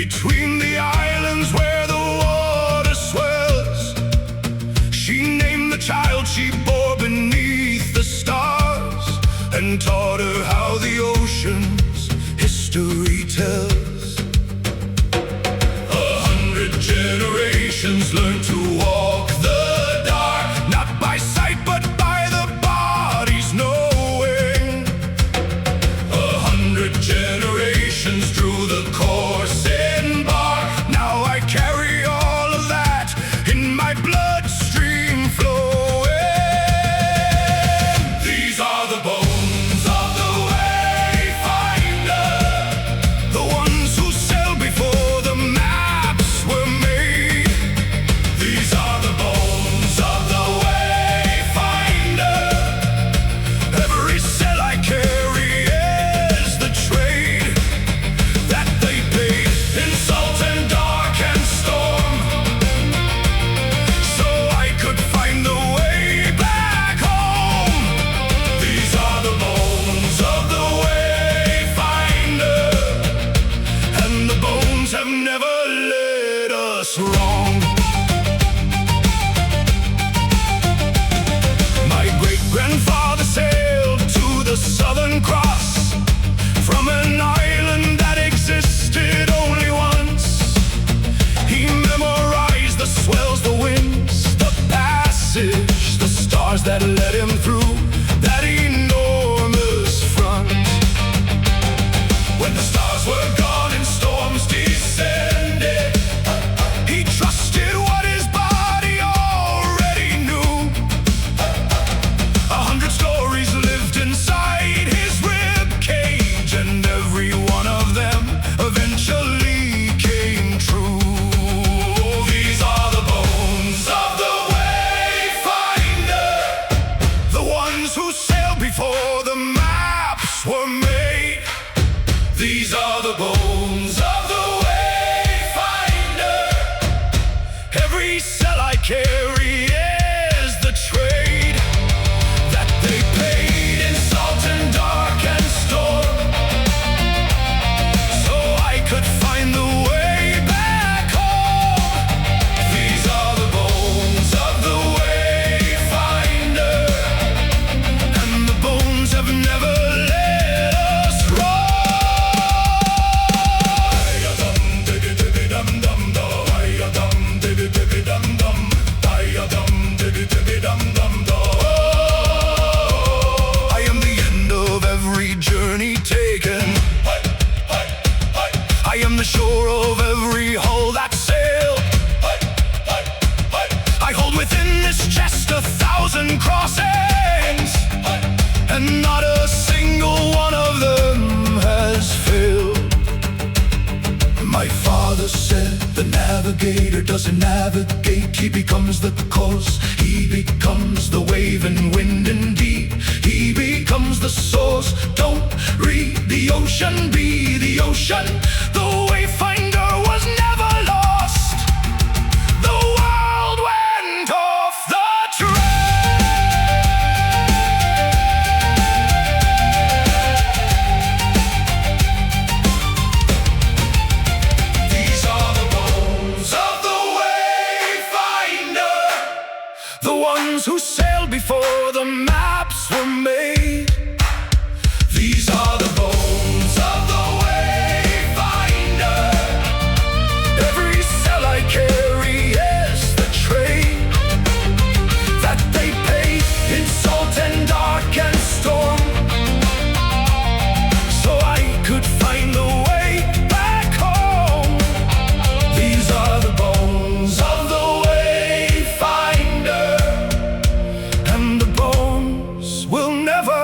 between the islands where the water swells. She named the child she bore beneath the stars, and taught her how the ocean's history tells. 100 generations learned to walk the dark, not by sight but by the body's knowing. 100 generations drew the course in bark. Now I carry all of that in my bloodstream flowing. These are the bones of the wayfinder, the ones who sailed before the maps were made. These are the bones of the wayfinder. Every cell I carry is the trade that they paid in salt and dark and storm, so I could find the way back home. These are the bones of the wayfinder, and the bones have never led us wrong. My great-grandfather sailed to the Southern Cross from an island that existed only once. He memorized the swells, the winds, the passage, the stars that led him through that enormous front. When the stars were gone and storms descended, he trusted what his body already knew. 100 stories lived inside his rib cage, and every one of them eventually came true. These are the bones of the wayfinder, the ones who sailed before the maps were made. These are the bones of the wayfinder. Every cell I carry is the trade that they paid in salt and dark and storm, so I could find the way back home. These are the bones of the wayfinder, and the bones have never let us wrong. I am the end of every journey taken. I am the shore of every hull that sailed. I hold within this chest 1,000 crossings, and not a single one of them has failed. My father said the navigator doesn't navigate, he becomes the course. He becomes the wave and wind and deep. He becomes the source. Don't read the ocean, be the ocean. The wayfinder was never lost. The world went off the These are the bones of the wayfinder, the ones who sailed before the maps were made. These are the bones of the wayfinder. Every cell I carry is the trade that they paid in salt and dark and storm, so I could find the way back home. These are the bones of the wayfinder, and the bones will never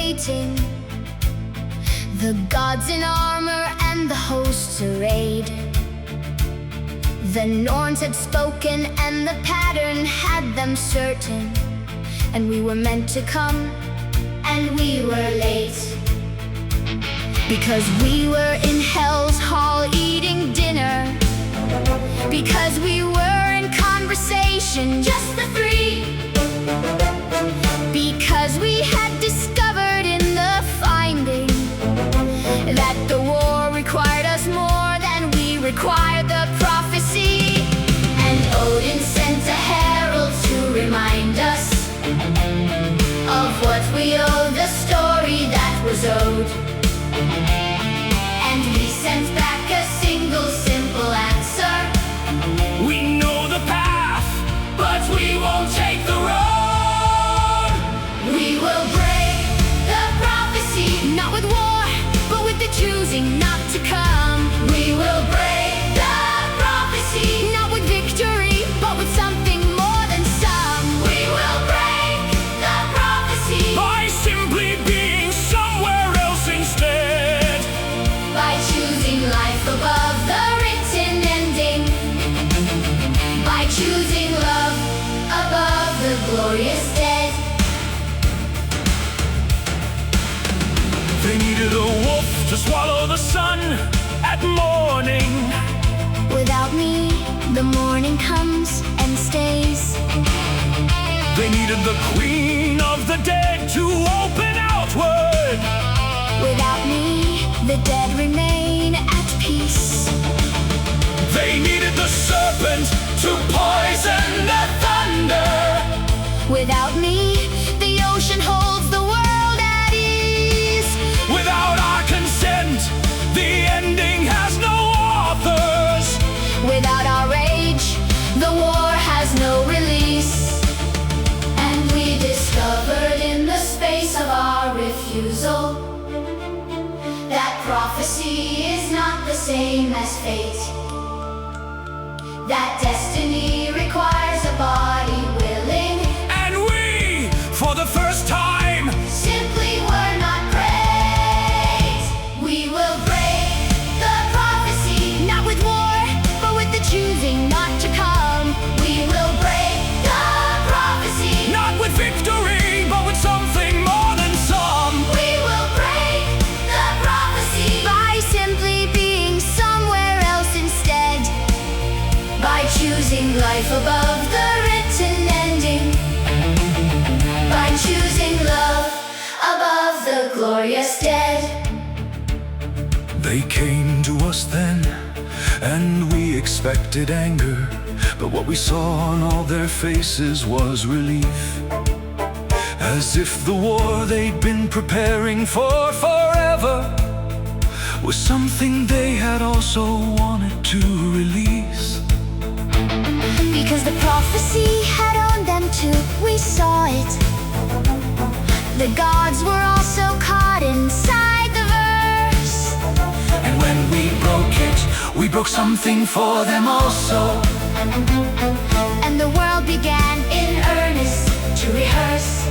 waiting, the gods in armor and the hosts arrayed. The Norns had spoken and the pattern had them certain, and we were meant to come, and we were late. Because we were in Hell's Hall eating dinner, because we were in conversation, just the three, because we had discovered in the finding that the war required us more than we required the prophecy. And Odin sent a herald to remind us of what we owe, the story that was owed. And we sent back a single simple answer: We know the path, but we won't take the road. we will break the prophecy, not with war, but with the choosing not to come. We will break the prophecy, not with victory, but with something more than some. We will break the prophecy By simply being somewhere else instead. by choosing life above the written ending, by choosing love above the glorious dead. They needed a wolf to swallow the sun at morning. Without me, the morning comes and stays. They needed the queen of the dead to open outward. Without me, the dead remain at peace. They needed the serpent to poison the thunder. Without me, the ocean holds the world at ease. Without our consent, the ending has no authors. Without our rage, the war has no release. And we discovered in the space of our refusal that prophecy is not the same as fate, that destiny requires a body willing. And we, for the first time, Simply were not great. We will break the prophecy, not with war, but with the choosing not to come. We will break the prophecy, not with victory, but with something more than some. we will break the prophecy by simply being somewhere else instead, by choosing life above the written ending, by choosing love above the glorious dead. They came to us then, and we expected anger, but what we saw on all their faces was relief. As if the war they'd been preparing for forever was something they had also wanted to release. Because the prophecy had owned them too, we saw it. The gods were also caught inside the verse. And when we broke it, we broke something for them also. And the world began in earnest to rehearse.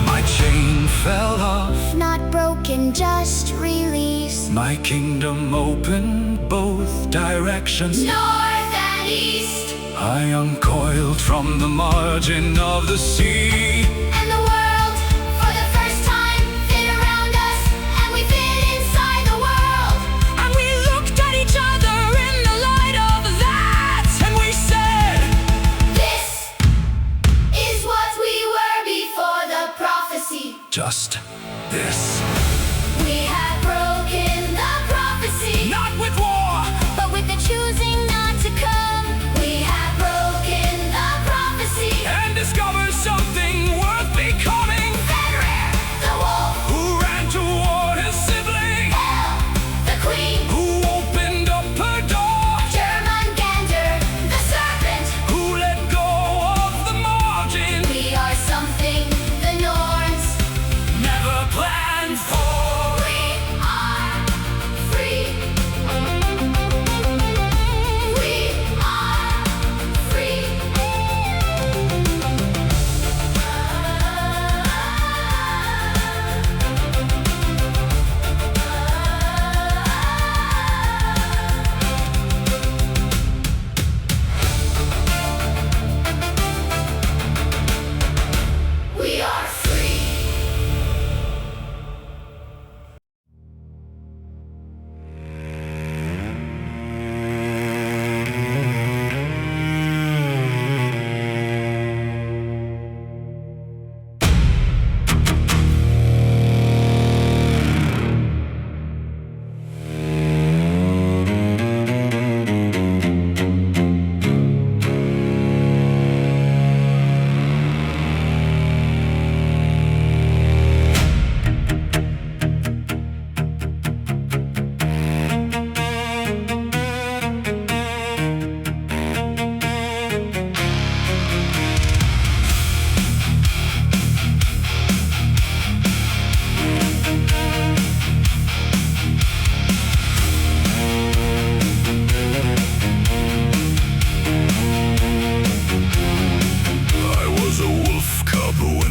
My chain fell off, Not broken, just released. my kingdom opened both directions. North and east. I uncoiled from the margin of the sea. And the world, for the first time, fit around us. And we fit inside the world. And we looked at each other in the light of that, and we said, This is what we were before the prophecy. just this. We have broken the prophecy, Not with war, but with the choosing not to come. We have broken the prophecy. and discovered something worth becoming. Fenrir, the wolf, Who ran toward his sibling, Hel, the queen, who opened up her door, Jormungandr, the serpent. who let go of the margin. We are something the Norns Never planned for.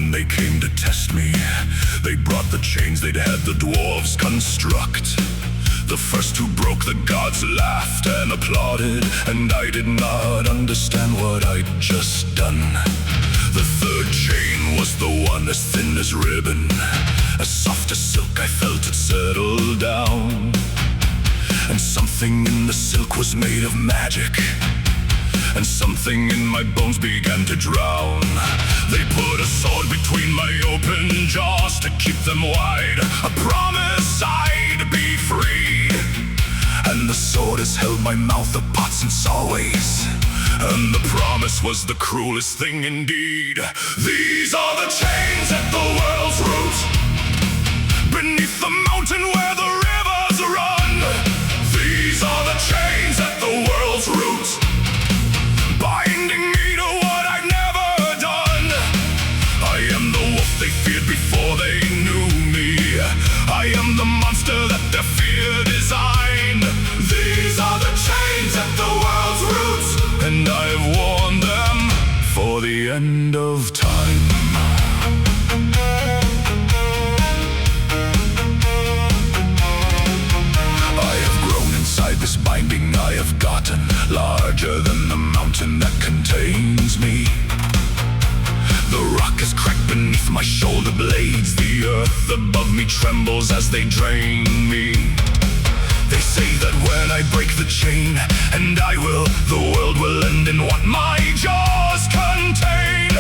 when they came to test me. They brought the chains they'd had the dwarves construct. The first who broke, the gods laughed and applauded, and I did not understand what I'd just done. The third chain was the one as thin as ribbon, as soft as silk. I felt it settle down, and something in the silk was made of magic, and something in my bones began to drown. They put a sword between my open jaws to keep them wide, a promise I'd be free. And the sword has held my mouth apart since always, and the promise was the cruelest thing indeed. These are the chains at the world's root, beneath the mountain where the rivers run. These are the chains at the world's root, binding me to what I've never done. I am the wolf they feared before they knew me. I am the monster that their fear designed. These are the chains at the world's roots, and I've worn them for the end of time. I have grown inside this binding. I have gotten larger than the mountain that contains me. The rock is cracked beneath my shoulder blades. The earth above me trembles as they drain me. They say that when I break the chain, and I will, the world will end in what my jaws contain.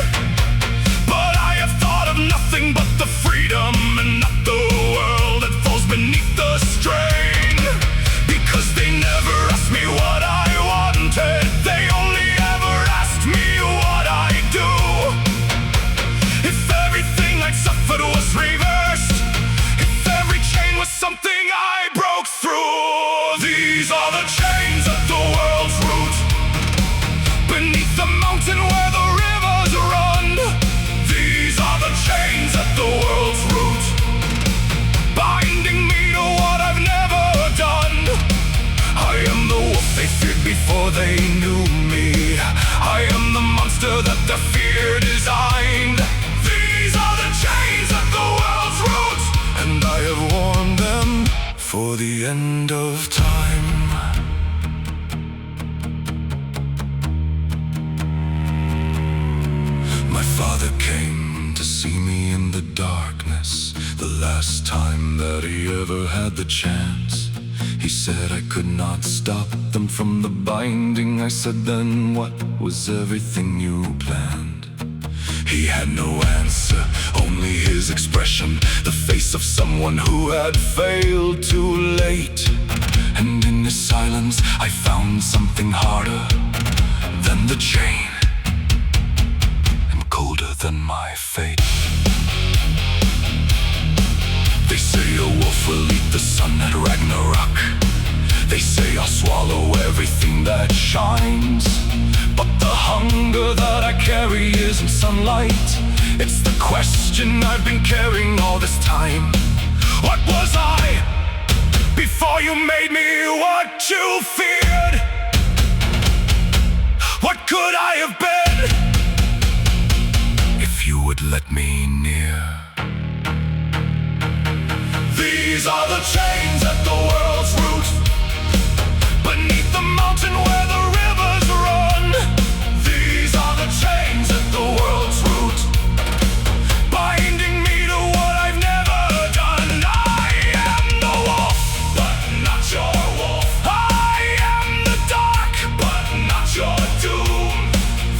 But I have thought of nothing but the freedom, and not the world that falls beneath the strain. Because they never asked me what I wanted, they only ever asked me what I do. If everything I'd suffered was reversed, if every chain was something I broke through. These are the chains at the world's root, beneath the mountain where the rivers run. These are the chains at the world's root, binding me to what I've never done. I am the wolf they feared before they knew me. I am the monster that their fear designed. These are the chains at the world's root, and I have worn them for the end of time. My father came to see me in the darkness, the last time that he ever had the chance. He said I could not stop them from the binding. I said, then what was everything you planned? He had no answer, only his expression, the face of someone who had failed too late. And in his silence I found something harder than the chain, and colder than my fate. They say a wolf will eat the sun at Ragnarok. They say I'll swallow everything that shines. But the hunger that I carry isn't sunlight. It's the question I've been carrying all this time. What was I before you made me what you feared? What could I have been if you would let me near? These are the chains at the world's root, beneath the mountain where the rivers run. These are the chains at the world's root, binding me to what I've never done. I am the wolf, but not your wolf. I am the dark, but not your doom.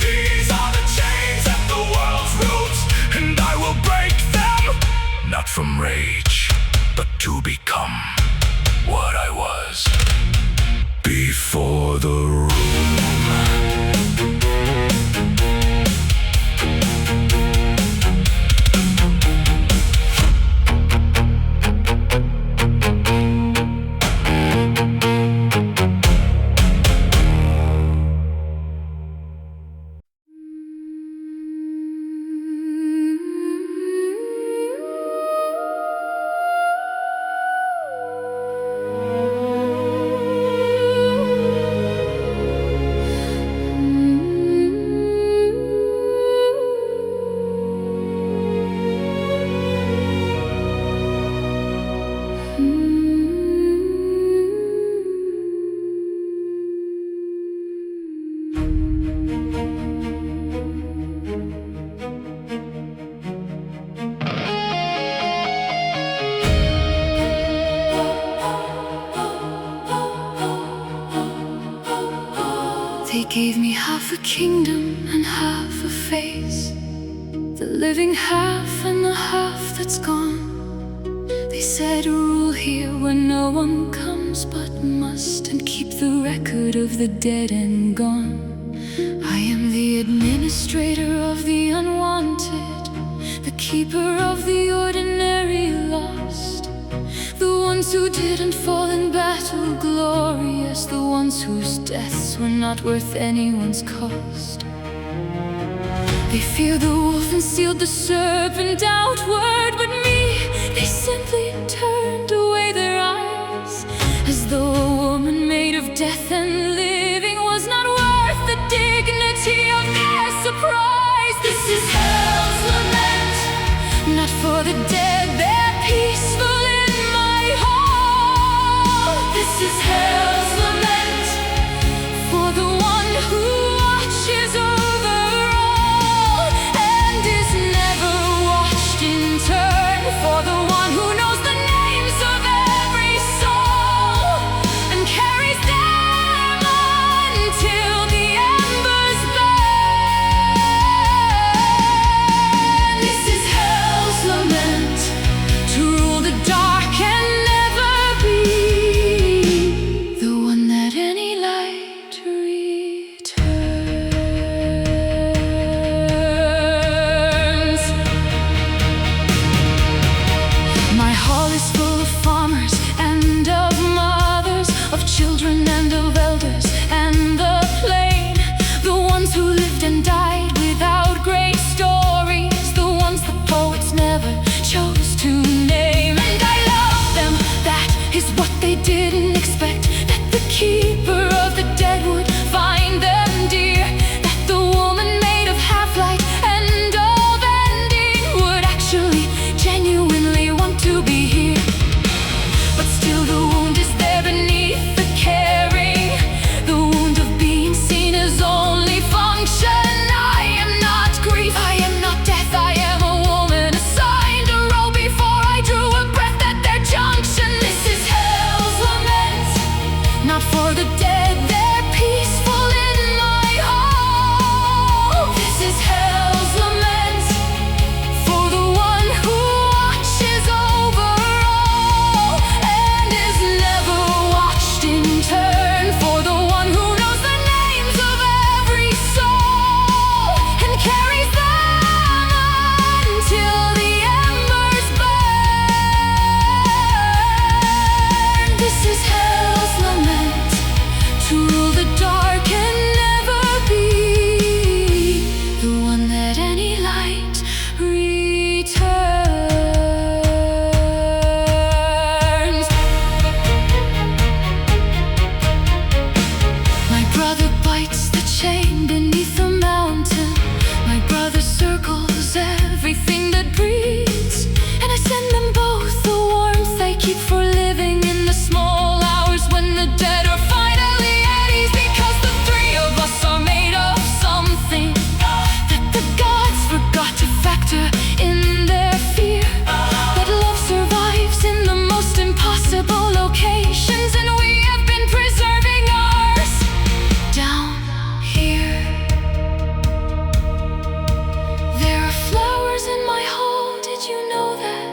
These are the chains at the world's root, and I will break them, not from rage, but to become what I was before the room. a kingdom and half a face, the living half and the half that's gone. They said rule here where no one comes but must, and keep the record of the dead and gone. I am the administrator of the unwanted, the keeper of the ordinary lost, the ones who didn't fall in battle glorious, the ones whose deaths were not worth anyone's cost. They feared the wolf and sealed the serpent outward, but me, they simply turned away their eyes, as though a woman made of death and living was not worth the dignity of their surprise. This is hell's lament, not for the dead, they're peaceful in my heart. This is hell's lament, for the one who watches over all and is never watched in turn, for the one who knows the names of every soul and carries them until the embers burn. This is hell's lament, to rule the dark and never be the one that any light returns. My hall is full of farmers and of mothers, of children and of elders, and the plain, the ones who lived and died without great stories, the ones the poets never chose to name. And I love them, that is what they didn't expect, that the keeper of the dead would find them dear, that the woman made of half-light and of ending would actually genuinely want to be here. But still the wound is there beneath the caring, the wound of being seen as only function. I am not grief, I am not death, I am a woman assigned a role before I drew a breath at their junction. This is hell's lament, not for the dead, they're peaceful in my heart. This is hell's lament, for the one who watches over all and is never watched in turn, for the one who knows the names of every soul and carries them until the embers burn. This is hell's lament, to rule the dark and never be the one that any light returns. My brother bites the chain beneath the mountain, my brother circles everything that breathes, and I send them both the warmth they keep for living in the small hours when the dead are finally at ease, because the three of us are made of something that the gods forgot to factor in their fear, that love survives in the most impossible locations, and we have been preserving ours down here. There are flowers in my hall, did you know that?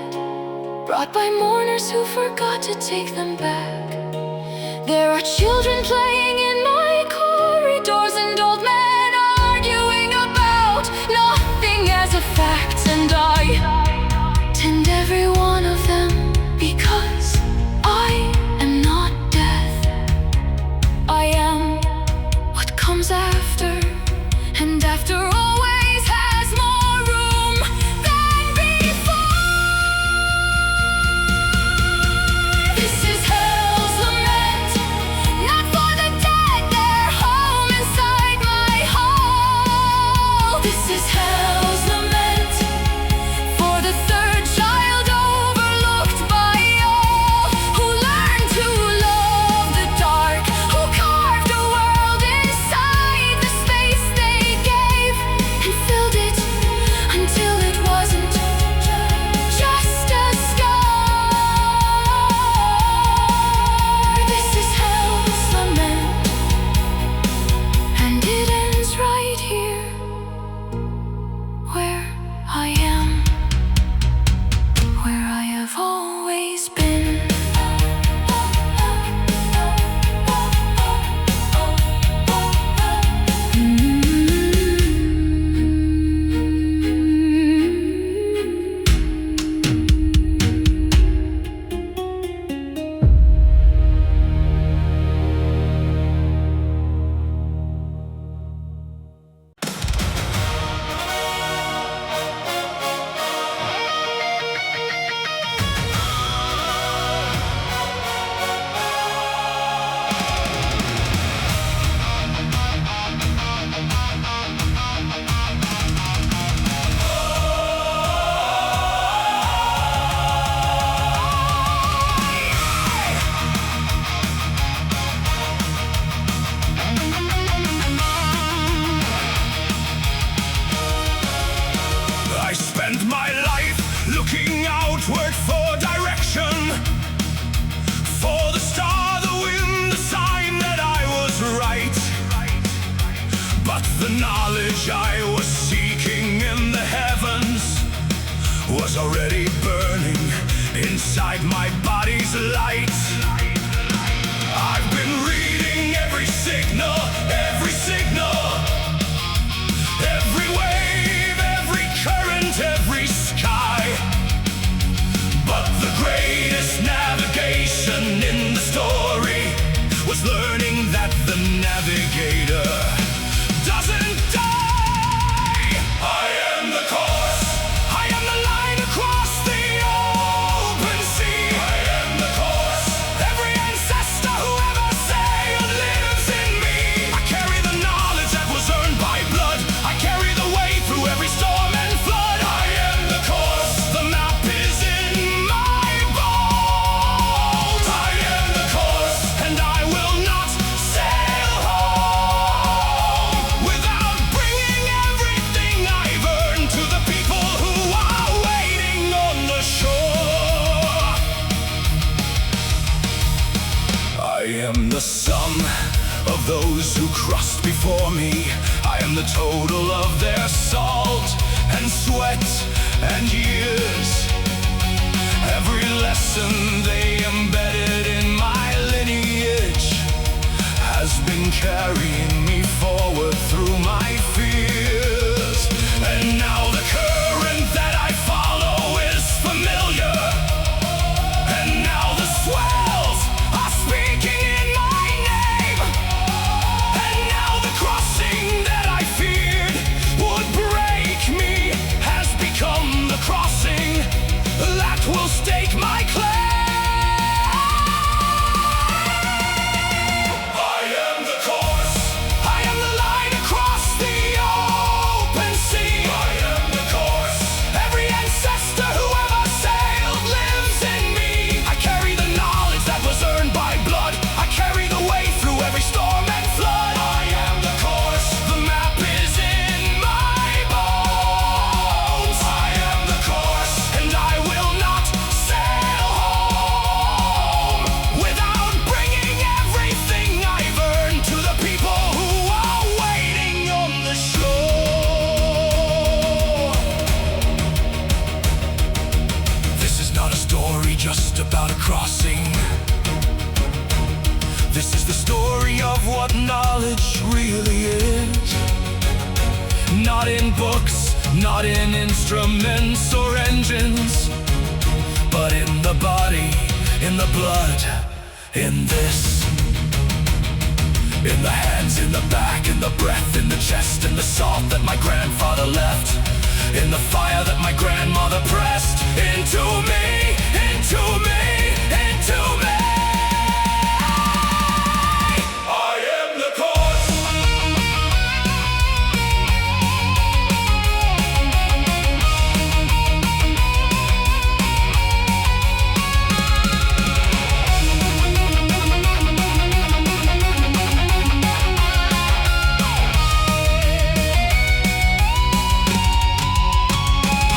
Brought by mourners who forgot to take them back. There are children playing in my corridors and old men arguing about nothing as a fact, and I tend every one of them because I am not death. I am what comes after, and after always has more room than before. This is hell's lament, not for the dead, outward for direction, for the star, the wind, the sign that I was right. But the knowledge I was seeking in the heavens was already burning inside my body's light. I've been reading every signal, every signal, every wave, every current, every sky. But the greatest navigation in the story was learning that the navigator doesn't die. I am the course, I am the line across the open sea. I am the course, every ancestor who ever sailed lives in me. I carry the knowledge that was earned by blood. I carry the way through every storm and flood. I am the course, the map is in my bones. I am the course, and I will not sail home without bringing everything I've earned to the people who are waiting on the shore. I am the sum of those who crossed before me. I am the total of their salt and sweat and years. Every lesson they embedded in my lineage has been carrying me forward through my fears. And now the current that I follow is familiar. And now the swells are speaking in my name. And now the crossing that I feared would break me has become the crossing that will stake my claim. I am the course, I am the line across the open sea. I am the course, every ancestor who ever sailed lives in me. I carry the knowledge that was earned by blood. I carry the way through every storm and flood. I am the course, the map is in my bones. I am the course, and I will not sail home without bringing everything I've earned to the people who are waiting on the shore. This is not a story just about a crossing. This is the story of what knowledge really is. Not in books, not in instruments or engines, but in the body, in the blood, in this. In the hands, in the back, in the breath, in the chest, in the salt that my grandfather left, in the fire that my grandmother pressed into me, into me, into me. I am the course.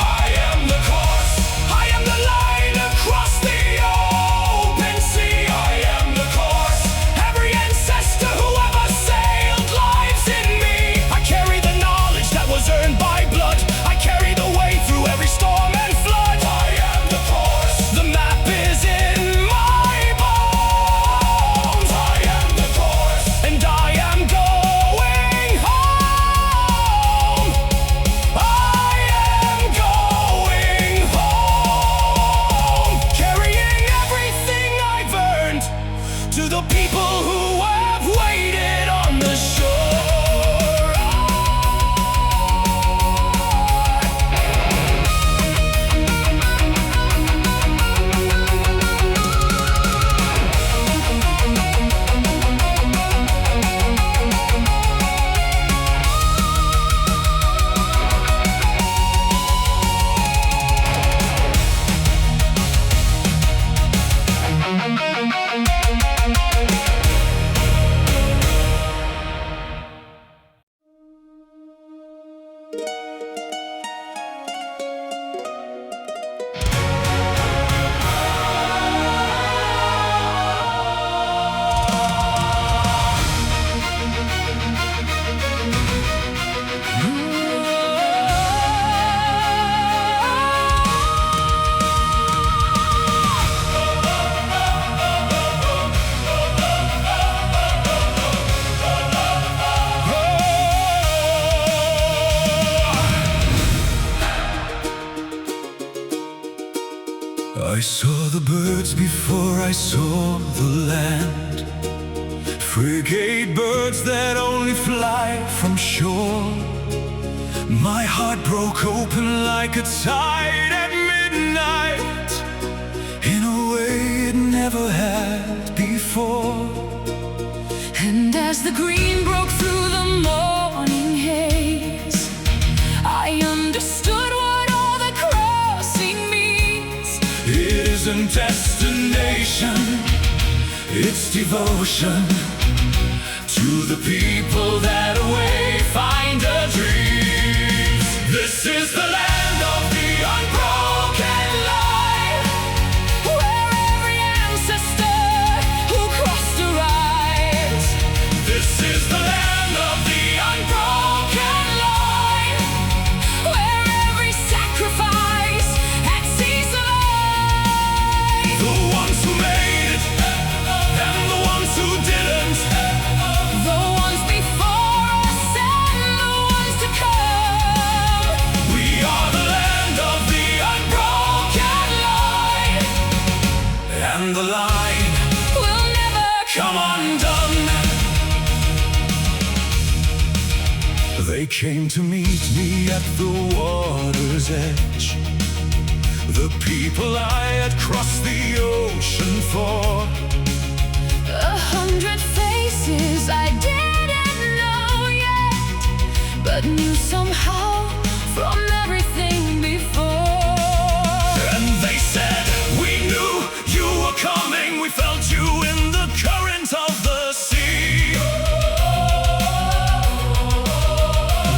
I am the course. I saw the birds before I saw the land, frigate birds that only fly from shore. My heart broke open like a tide at midnight, in a way it never had before. And as the green broke through the morning haze, I understood what all the crossing means. It isn't destination, it's devotion to the people that wayfinder dreams. This is the land of the unbroken line, where every ancestor who crossed arrives. This is the land of the unbroken line, where every sacrifice at sea survives. The ones who made it and the ones who didn't, the ones before us and the ones to come. we are the land of the unbroken line, and the line Will never come undone. They came to meet me at the water's edge, the people I had crossed the ocean for. 100 faces I didn't know yet, but knew somehow from everything before. And they said, we knew you were coming, we felt you in the current of the sea.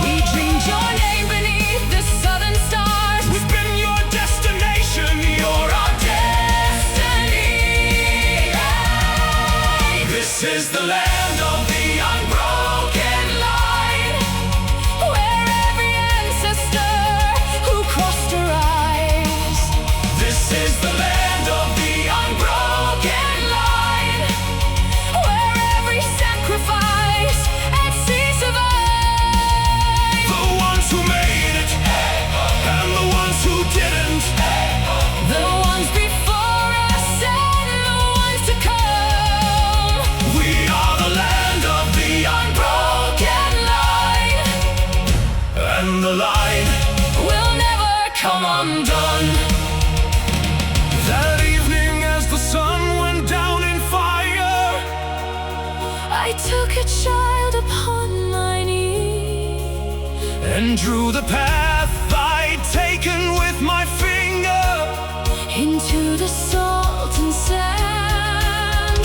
We dreamed your name beneath the southern stars. We've been your destination, you're our destiny. This is the land of the unbroken line, Where every ancestor who crossed arrives. this is the land of the unbroken line, Where every sacrifice at sea survives. the ones who made it and the ones who didn't, The ones before us and the ones to come. we are the land of the unbroken line, and the line Will never come undone. that evening as the sun went down in fire, I took a child upon my knee, and drew the path I'd taken with my finger. into the salt and sand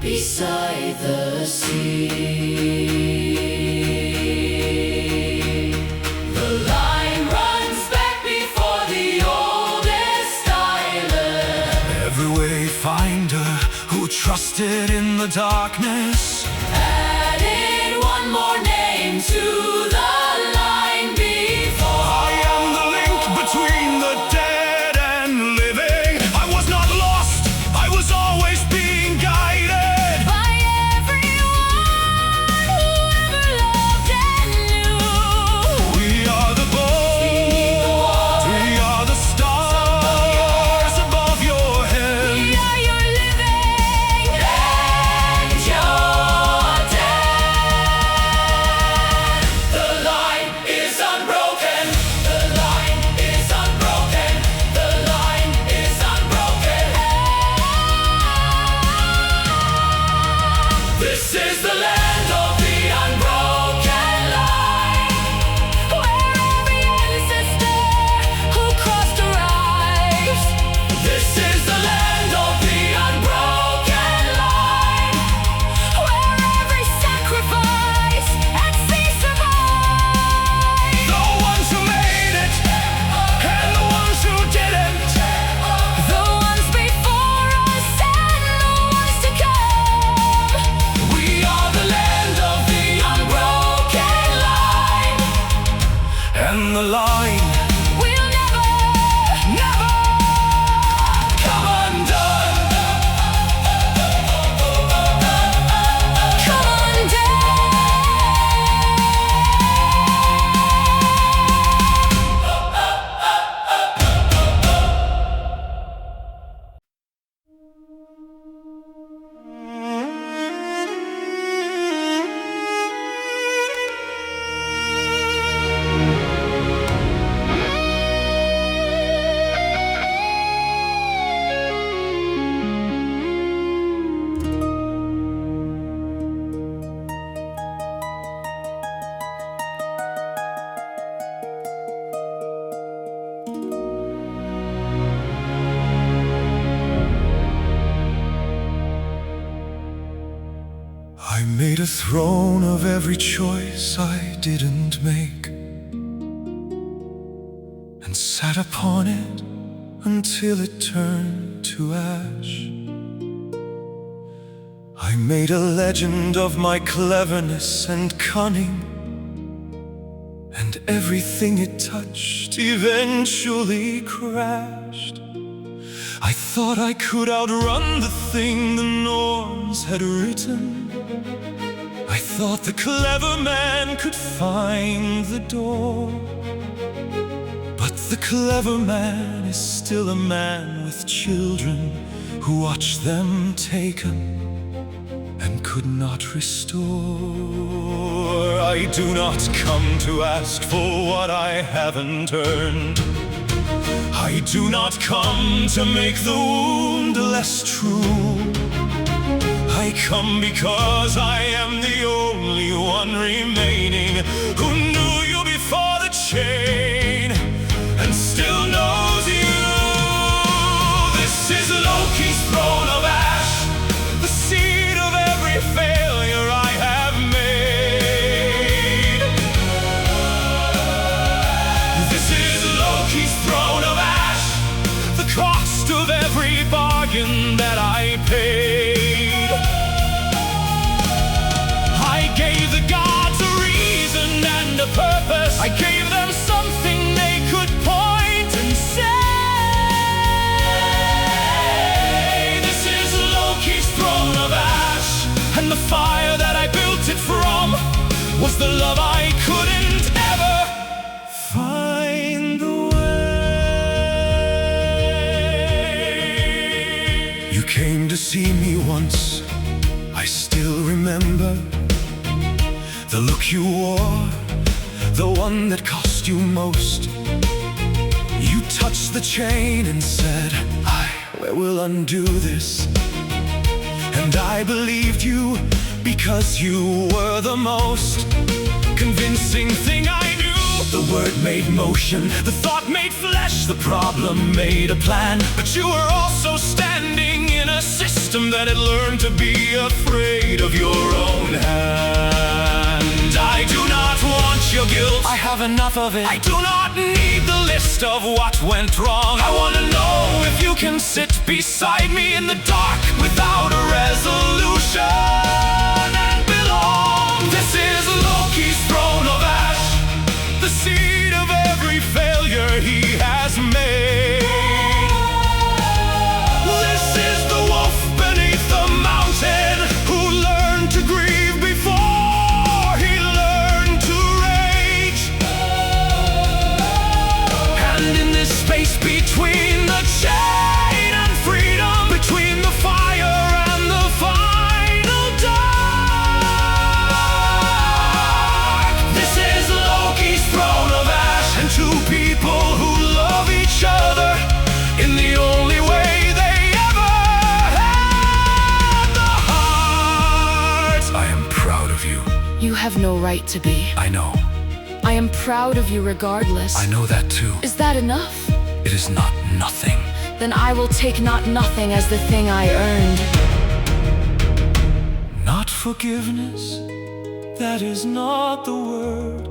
beside the sea. The line runs back before the oldest island, Every wayfinder who trusted in the darkness, added one more name to the line before. I am the link between the dead and living. I was not lost, I was always being guided. By everyone who ever loved and knew. We are the boat, we are the stars above your head. We are your living and your dead. The line throne of every choice I didn't make, and sat upon it until it turned to ash. I made a legend of my cleverness and cunning, and everything it touched eventually crashed. I thought I could outrun the thing the Norse had written. I thought the clever man could find the door. But the clever man is still a man with children who watched them taken and could not restore. I do not come to ask for what I haven't earned. I do not come to make the wound less true. I come because I am the only one remaining who knew you before the chain and still knows you. This is Loki's throne of ash, the seed of every failure I have made. This is Loki's throne of ash, the cost of every bargain that I paid. I gave the gods a reason and a purpose. I gave them something they could point and say. This is Loki's throne of ash, and the fire that I built it from was the love I couldn't ever find the way. You came to see me once, I still remember the look you wore, the one that cost you most. You touched the chain and said, I will undo this. And I believed you because you were the most convincing thing I knew. The word made motion, the thought made flesh, the problem made a plan. But you were also standing in a system that had learned to be afraid of your own hand. I do not want your guilt, I have enough of it. I do not need the list of what went wrong. I want to know if you can sit beside me in the dark without a resolution and belong. This is Loki's throne of ash, the seed of every failure he has made. This is the wolf beneath the mountain who learned to grieve before he learned to rage. And in this space between the chain and freedom, between the fire and the final dark, this is Loki's throne of ash, and two people who love each other in the only way they ever had the heart. I am proud of you. You have no right to be. I know. I am proud of you regardless. I know that too. Is that enough? It is not nothing. Then I will take not nothing as the thing I earned. Not forgiveness, that is not the word.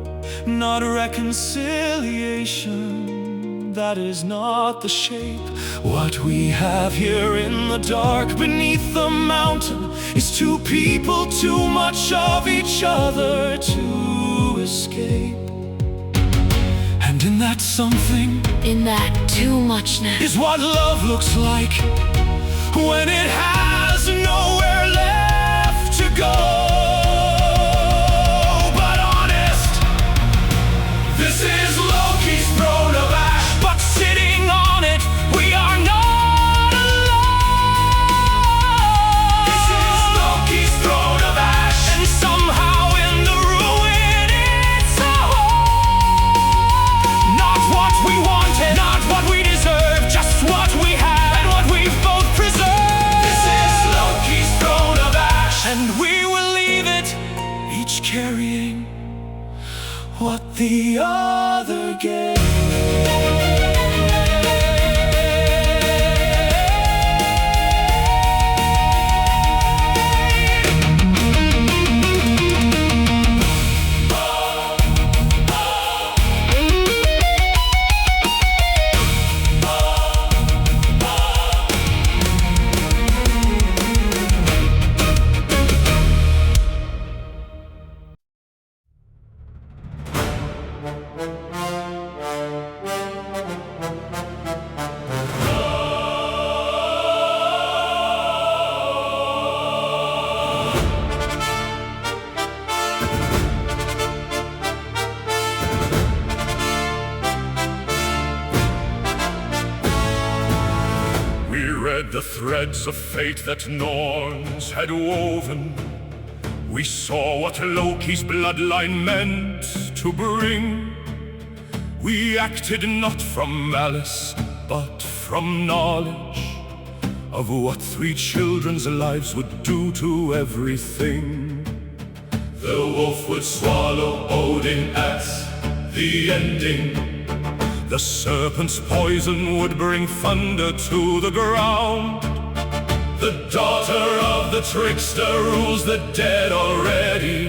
Not reconciliation, that is not the shape. What we have here in the dark beneath the mountain is two people, too much of each other to escape. And in that something, In that too muchness, is what love looks like when it has nowhere left to go. But honest, this is Loki's throne of ash, but sitting on it, we are not alone. This is Loki's throne of ash, and somehow in the ruin it's a home. Not what we wanted, not what we deserve, just what we have and what we've both preserved. This is Loki's throne of ash, and we will leave it, each carrying what the other gave. read the threads of fate that Norse had woven. We saw what Loki's bloodline meant to bring. We acted not from malice, but from knowledge of what 3 children's lives would do to everything. The wolf would swallow Odin at the ending. The serpent's poison would bring thunder to the ground. The daughter of the trickster rules the dead already,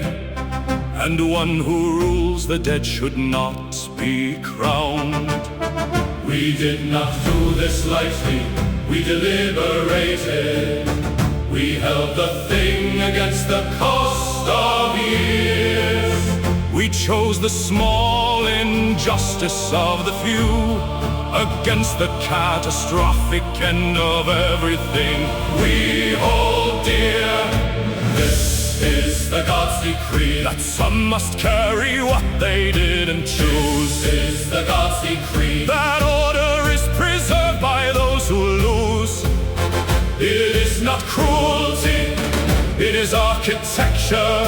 and one who rules the dead should not be crowned. We did not do this lightly, we deliberated. We held the thing against the cost of years. We chose the small injustice of the few against the catastrophic end of everything we hold dear. This is the God's decree, that some must carry what they didn't choose. This is the God's decree, that order is preserved by those who lose. It is not cruelty, it is architecture.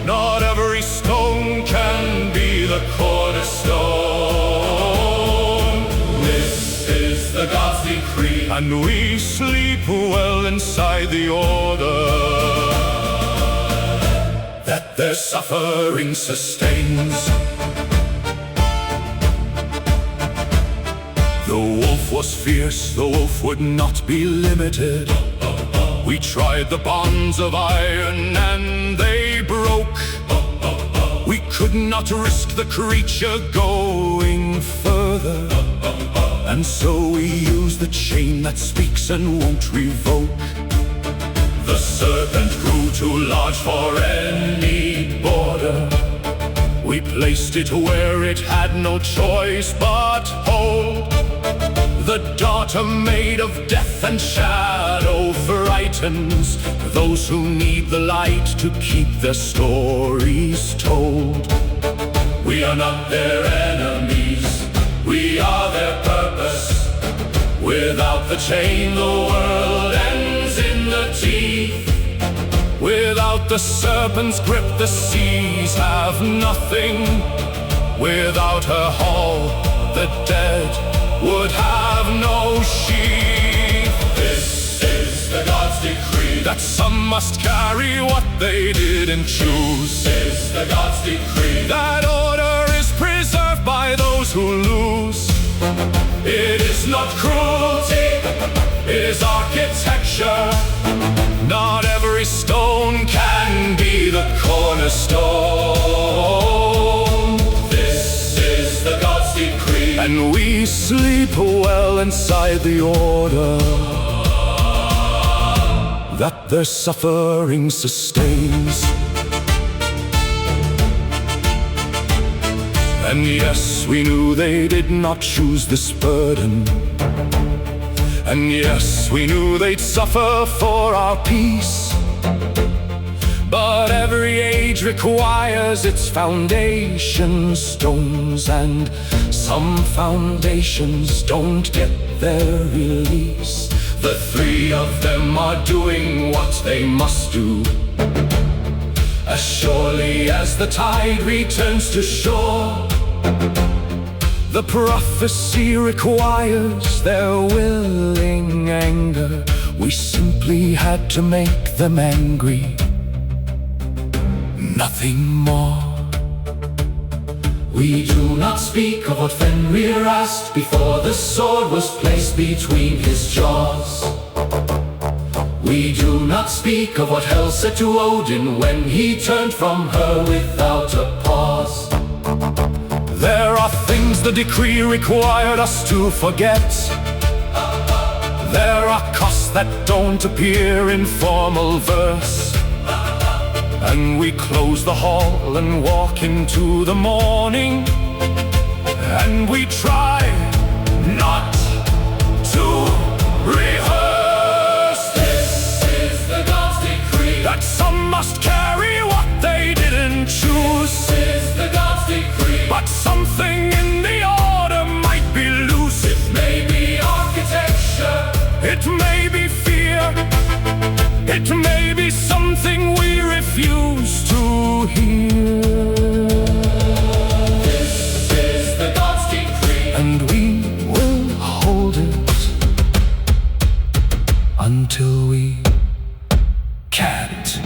Not every stone can be the cornerstone. This is the God's decree, and we sleep well inside the order that their suffering sustains. The wolf was fierce, the wolf would not be limited. We tried the bonds of iron and they broke. We could not risk the creature going further, and so we used the chain that speaks and won't revoke. The serpent grew too large for any border. We placed it where it had no choice but hold. The daughter made of death and shadow frightens those who need the light to keep their stories told. We are not their enemies, we are their purpose. Without the chain, the world ends in the teeth. Without the serpent's grip, the seas have nothing. Without her hall, the dead would have no sheath. This is the God's decree, that some must carry what they didn't choose. This is the God's decree, that order is preserved by those who lose. It is not cruelty, it is architecture. Not every stone can be the cornerstone. This is the God's decree, and we sleep well inside the order that their suffering sustains. And yes, we knew they did not choose this burden. And yes, we knew they'd suffer for our peace. But every age requires its foundation stones, and some foundations don't get their release. The 3 of them are doing what they must do. As surely as the tide returns to shore, the prophecy requires their willing anger. We simply had to make them angry, nothing more. We do not speak of what Fenrir asked before the sword was placed between his jaws. We do not speak of what Hel said to Odin when he turned from her without a pause. There are things the decree required us to forget. There are costs that don't appear in formal verse. And we close the hall and walk into the morning, and we try not to rehearse. This is the God's decree, that some must carry what they didn't choose. This is the God's decree, but something in the order might be loose. It may be architecture, it may refuse to hear. This is the God's decree, and we will hold it until we can't.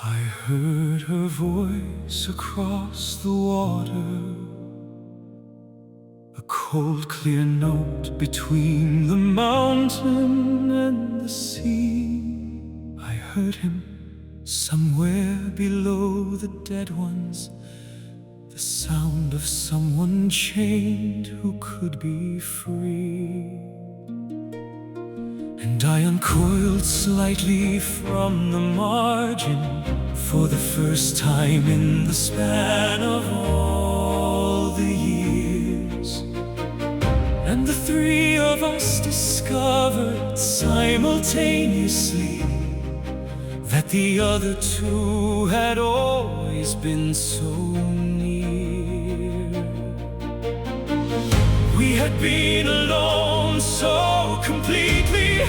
I heard her voice across the water, a cold, clear note between the mountain and the sea. I heard him somewhere below the dead ones, the sound of someone chained who could be free. And I uncoiled slightly from the margin for the first time in the span of all the years. And the three of us discovered simultaneously that the other two had always been so near. We had been alone so completely,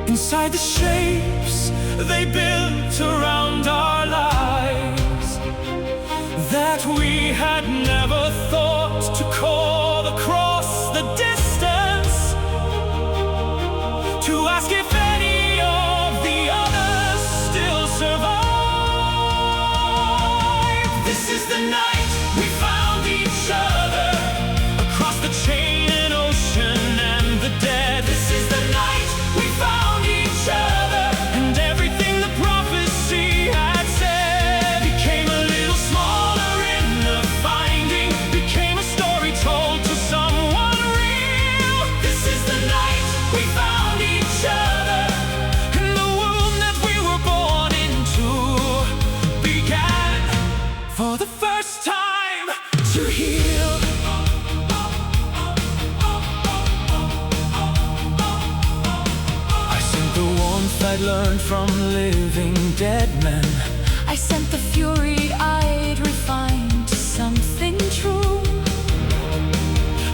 inside the shapes they built around our lives, that we had never thought to call across the distance, to ask if any of the others still survive. This is the night we found each other across the chain and ocean and the dead. This is the night we found each other, and everything the prophecy had said became a little smaller in the finding, became a story told to someone real. This is the night we found each other, and the womb that we were born into began for the first time to heal. I'd learned from living dead men. I sent the fury I'd refined to something true.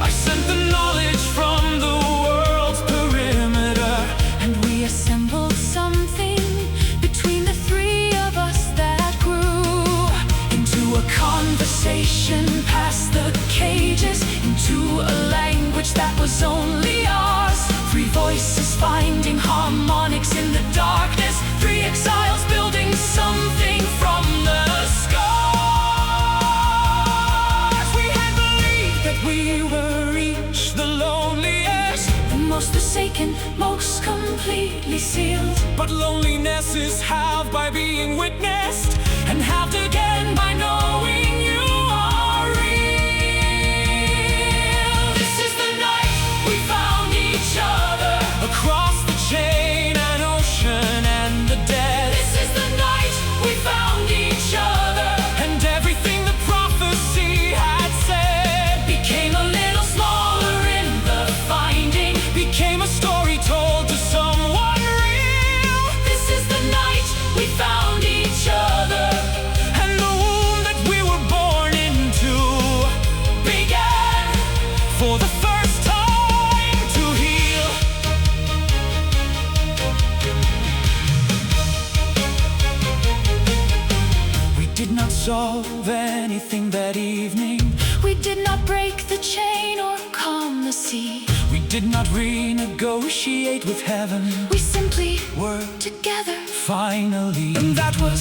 I sent the knowledge from the world's perimeter, And we assembled something between the three of us that grew into a conversation past the cages, into a language that was only ours. Three voices finding harmonics in the darkness, Three exiles building something from the scars. We had believed that we were each the loneliest, the most forsaken, most completely sealed. but loneliness is halved by being witnessed, and halved again by knowing you are real. This is the night we found each other across the chain and ocean and the dead. This is the night we found each other, and everything the prophecy had said became a little smaller in the finding, became a story told to someone real. This is the night we found each other, and the womb that we were born into began for the first time to heal. We did not solve anything that evening. We did not break the chain or calm the sea. We did not renegotiate with heaven. We simply Were together. finally, and that was,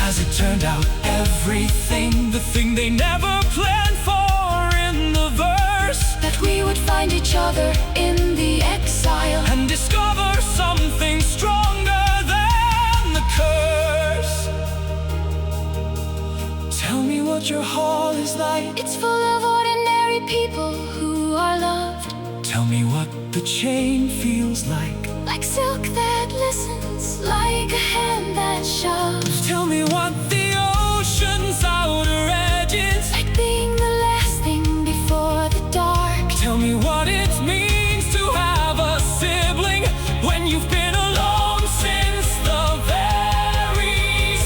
as it turned out, everything, the thing they never planned for in the verse, That we would find each other in the exile, and discover something stronger than the curse. Tell me what your hall is like. it's full of ordinary people who are loved Tell me what the chain feels like silk that listens, like a hand that shoves. Tell me what the ocean's outer edges, Like being the last thing before the dark. tell me what it means to have a sibling when you've been alone since the very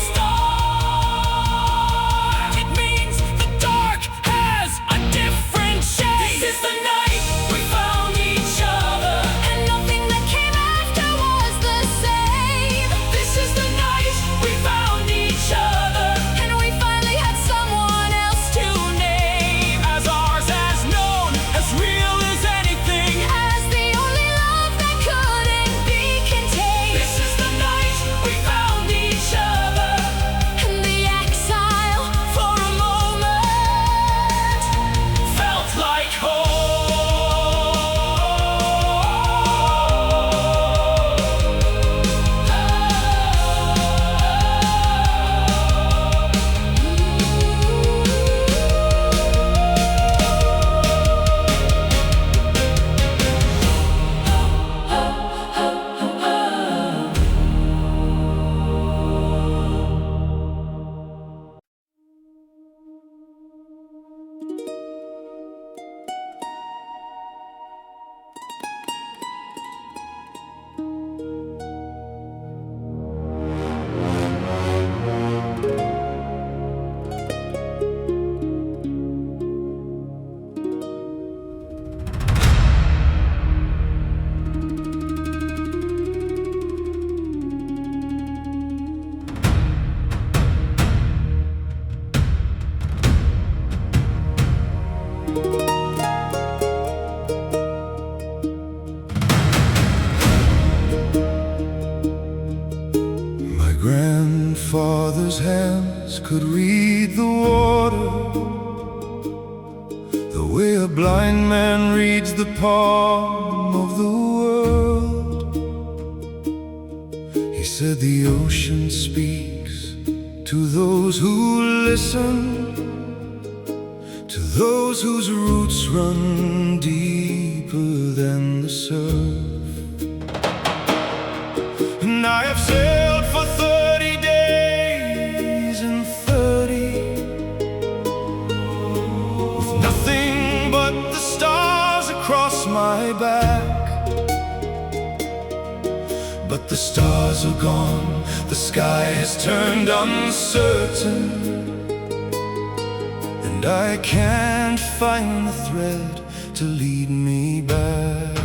start. It means the dark has a different shade. This is the night we found each other, And nothing that came after was the same. this is the night we found each other, And we finally had someone else to name. as ours, as known, as real as anything. As the only love that couldn't be contained. This is the night we found each other, And the exile for a moment felt like home. My grandfather's hands could read the water the way a blind man reads the palm of the world. He said the ocean speaks to those who listen, to those whose roots run deeper than the surf. And I have sailed for 30 days and 30 with nothing but the stars across my back. But the stars are gone, the sky has turned uncertain, and I can't find the thread to lead me back.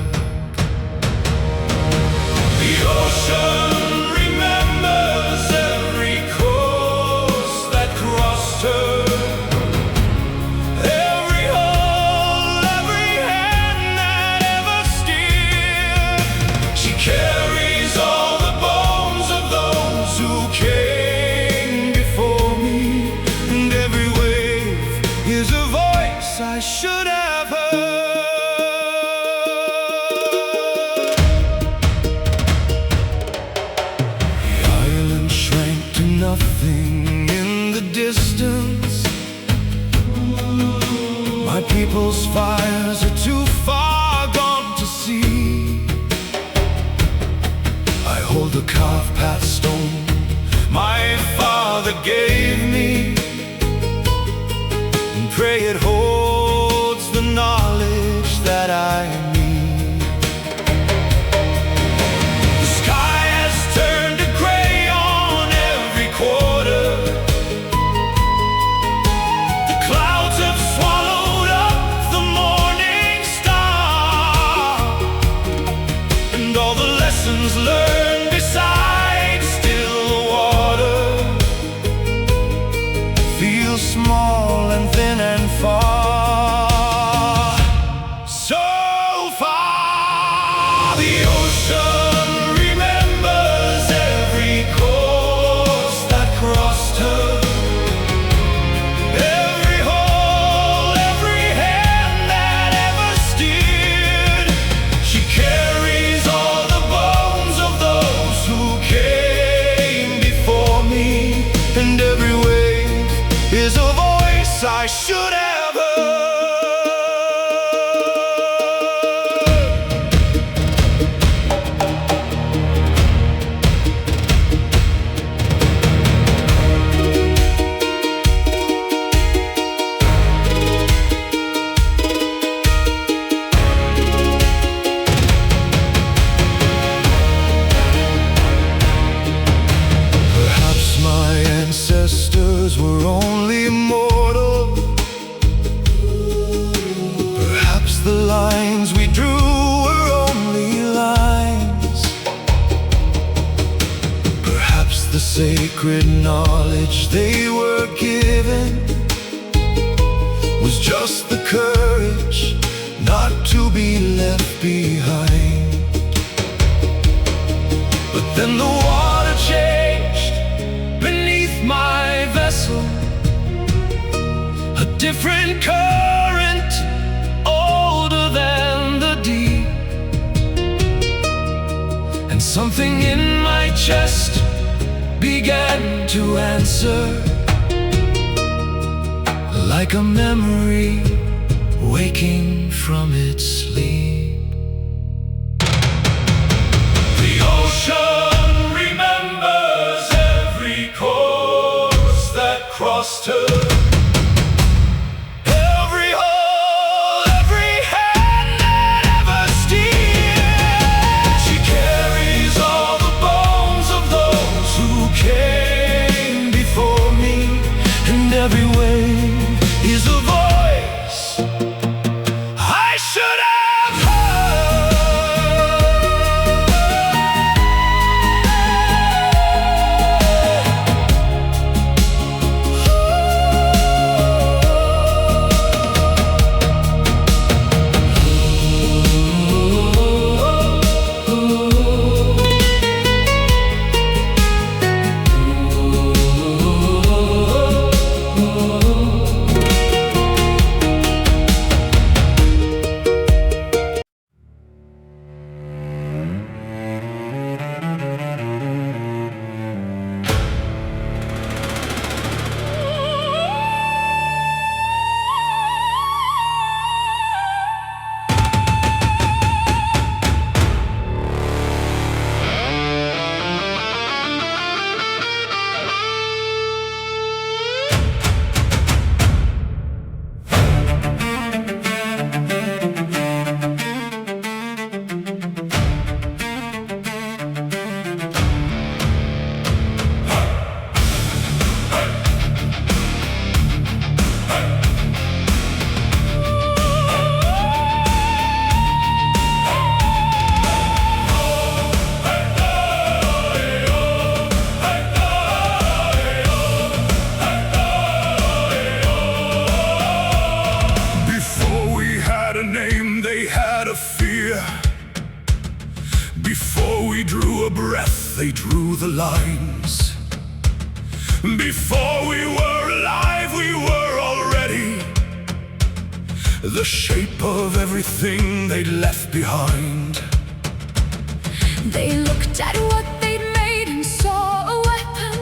The ocean remembers every course that crossed her, every hole, every hand that ever steered. She carries all the bones of those who came before me, and every wave is a voice I should have heard. Nothing in the distance. My people's fires are too far gone to see. I hold the carved path stone my father gave me, and pray it holds the knowledge that I need. The sky has turned to gray on every quarter. The clouds have swallowed up the morning star, and all the lessons learned beside still water feel small and thin and far, so far. The ocean remembers every course that crossed her, every hole, every hand that ever steered. She carries all the bones of those who came before me, and every wave is a voice I should have heard. sacred knowledge they were given was just the courage not to be left behind. But then the water changed beneath my vessel, a different current, older than the deep, and something in my chest began to answer, like a memory waking from its sleep. The ocean remembers every course that crossed her, every hole, every hand that ever steered. She carries all the bones of those who came before me, and every wave is a voice I should have they drew the lines. Before we were alive, we were already the shape of everything they'd left behind. They looked at what they'd made and saw a weapon.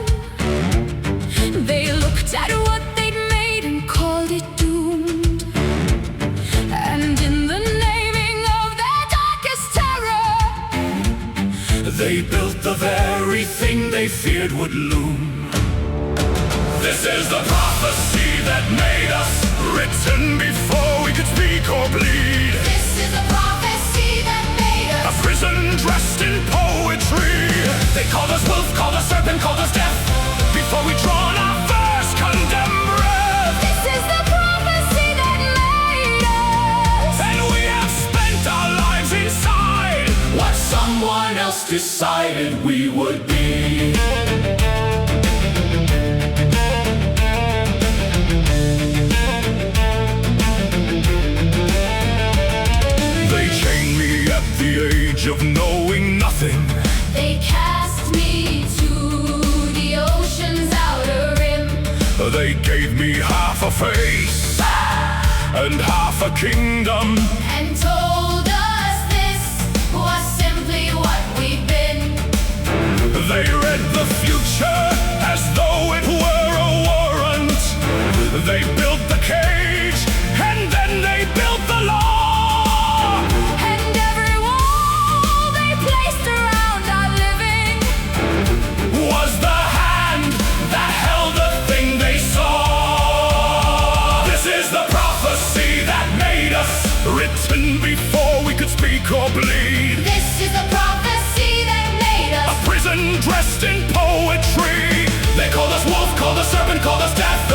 They looked at what they'd made and called it doomed. And in the naming of their darkest terror, they built the very thing they feared would loom. This is the prophecy that made us, written before we could speak or bleed. This is the prophecy that made us, a prison dressed in poetry. They called us wolf, called us serpent, called us death, before we drawn our first condemned breath. this is the prophecy that made us. And we have spent our lives inside what someone else decided we would be. Of knowing nothing, they cast me to the ocean's outer rim. They gave me half a face and half a kingdom, and told us this was simply what we've been. They read the future as though it were a warrant. They built the cage and then they built the law. Written before we could speak or bleed. This is the prophecy that made us, a prison dressed in poetry. They called us wolf, called us serpent, called us death,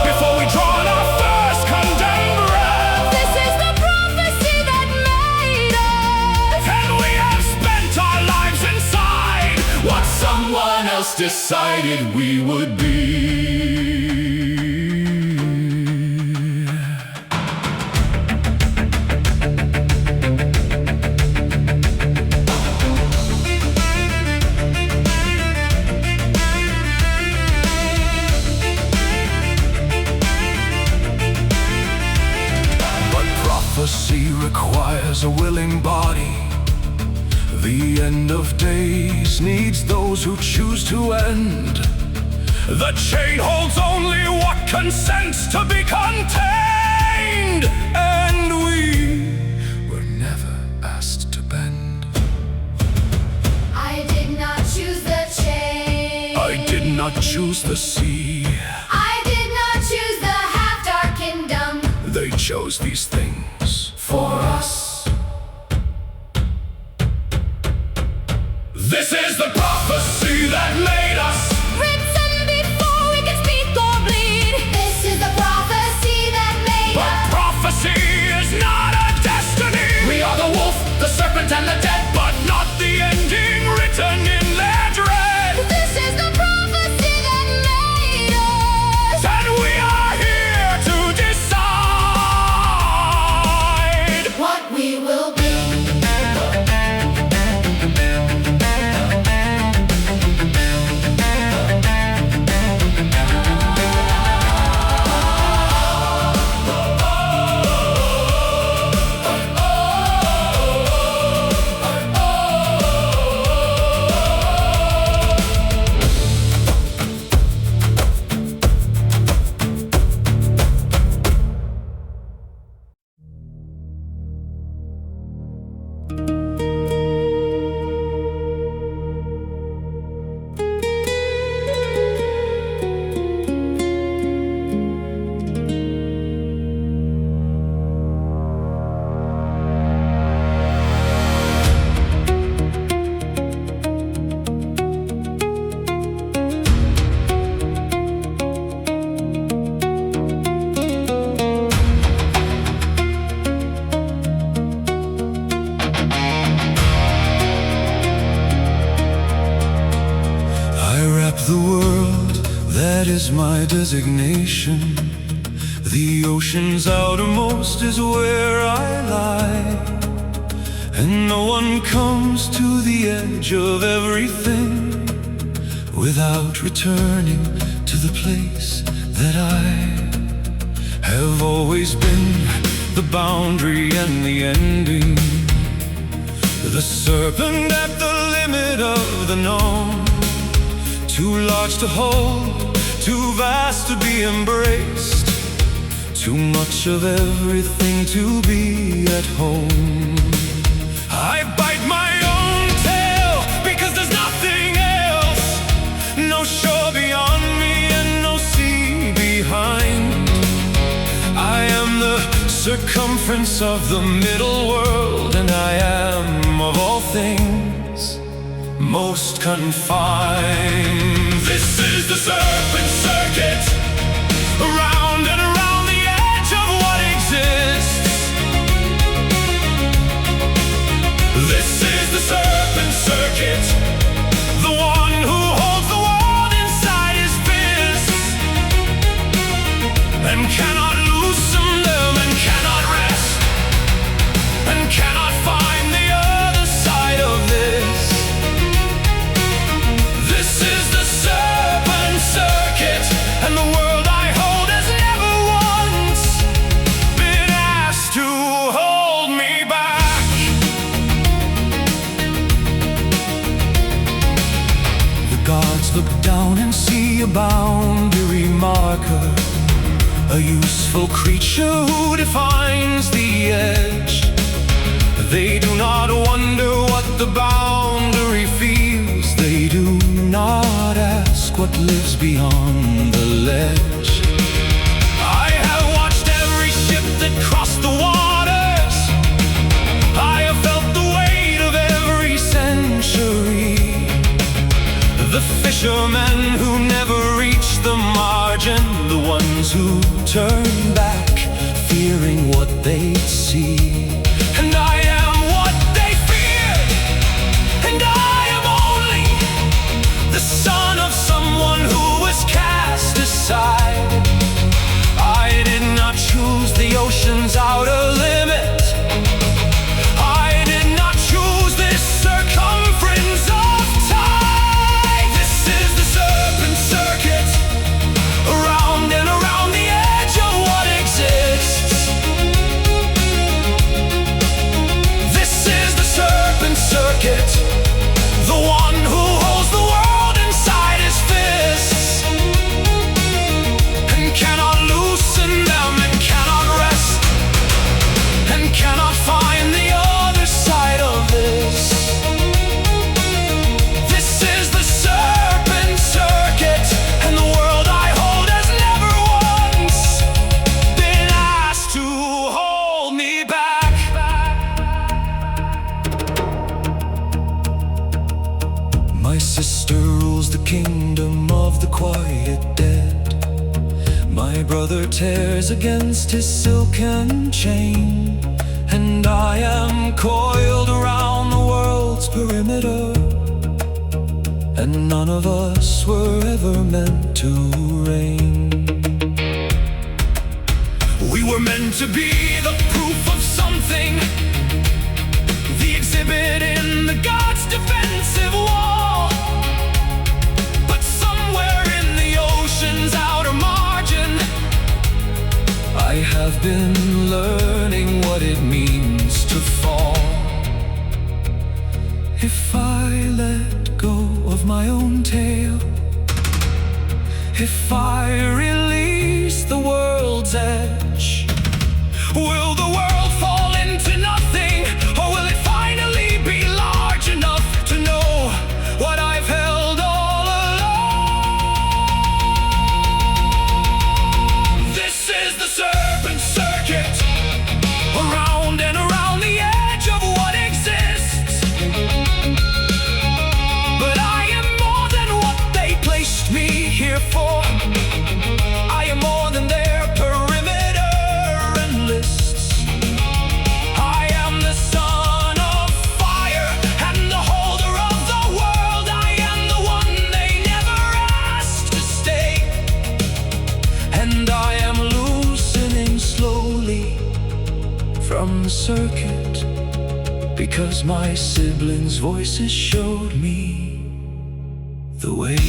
before we drawn our first condemned breath. This is the prophecy that made us, and we have spent our lives inside what someone else us decided we would be. Prophecy requires a willing body. The end of days needs those who choose to end. The chain holds only what consents to be contained, and we were never asked to bend. I did not choose the chain. I did not choose the sea. I did not choose the half-dark kingdom. They chose these things for us. This is the prophecy that made us. Written before we could speak or bleed. This is the prophecy that made But us. prophecy is not a destiny. We are the wolf, the serpent, and the dead, but not the ending written in their dread. This is the prophecy that made us. And we are here to decide What we will be. the world, that is my designation. The ocean's outermost is where I lie, and no one comes to the edge of everything without returning to the place that I have always been, the boundary and the ending, the serpent at the limit of the known. Too large to hold, too vast to be embraced, too much of everything to be at home. I bite my own tail because there's nothing else, no shore beyond me and no sea behind. I am the circumference of the middle world, and I am of all things most confined. This is the serpent circuit, around and around the edge of what exists. This is the serpent circuit, the one who holds the world inside his fists, and cannot loosen them, and cannot rest, and cannot find the other side of this. This is the serpent circuit, and the world I hold has never once been asked to hold me back. The gods look down and see a boundary marker, a useful creature who defines the edge. They do not wonder what the boundary feels. They do not ask what lives beyond the ledge. I have watched every ship that crossed the waters. I have felt the weight of every century. The fishermen who never reach the margin, the ones who turn back, fearing what they see. And I am what they feared, and I am only the son sister rules the kingdom of the quiet dead. My brother tears against his silken chain, and I am coiled around the world's perimeter. And none of us were ever meant to reign. We were meant to be the proof of something, the exhibit in the God's defensive wall. But somewhere in the ocean's outer margin, I have been learning what it means to fall. If I let go of my own tale, if I release the world's edge, will the world fall into nothing, or will it finally be large enough to know what I've held all along? This is the serpent circuit, around and around the edge of what exists. But I am more than what they placed me here for. I am more than their perimeter and lists. I am the son of fire and the holder of the world. I am the one they never asked to stay. And I am loosening slowly from the circuit, because my siblings' voices showed me the way.